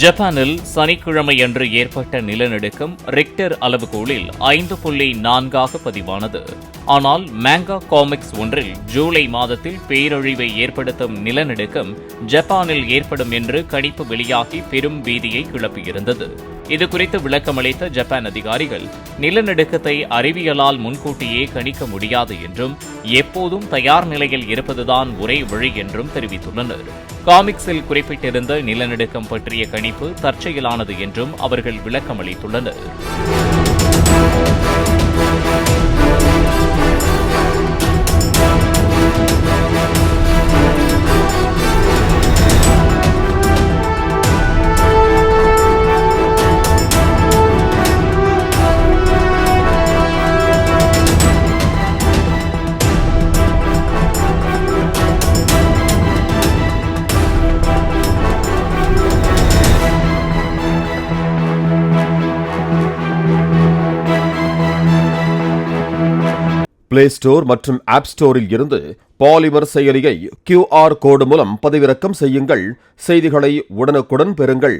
ஜப்பானில் சனிக்கிழமையன்று ஏற்பட்ட நிலநடுக்கம் ரிக்டர் அளவுகோலில் 5.4 பதிவானது. ஆனால் மேங்கா காமிக்ஸ் ஒன்றில் ஜூலை மாதத்தில் பேரழிவை ஏற்படுத்தும் நிலநடுக்கம் ஜப்பானில் ஏற்படும் என்று கணிப்பு வெளியாகி பெரும் பீதியை கிளப்பியிருந்தது. இதுகுறித்து விளக்கமளித்த ஜப்பான் அதிகாரிகள், நிலநடுக்கத்தை அறிவியலால் முன்கூட்டியே கணிக்க முடியாது என்றும் எப்போதும் தயார் நிலையில் இருப்பதுதான் ஒரே வழி என்றும் தெரிவித்துள்ளனர். காமிக்ஸில் குறிப்பிட்டிருந்த நிலநடுக்கம் பற்றிய கணிப்பு தற்செயலானது என்றும் அவர்கள் விளக்கமளித்துள்ளனர். பிளே ஸ்டோர் மற்றும் ஆப் ஸ்டோரில் இருந்து பாலிமர் செயலியை QR கோடு மூலம் பதிவிறக்கம் செய்யுங்கள். செய்திகளை உடனுக்குடன் பெறுங்கள்.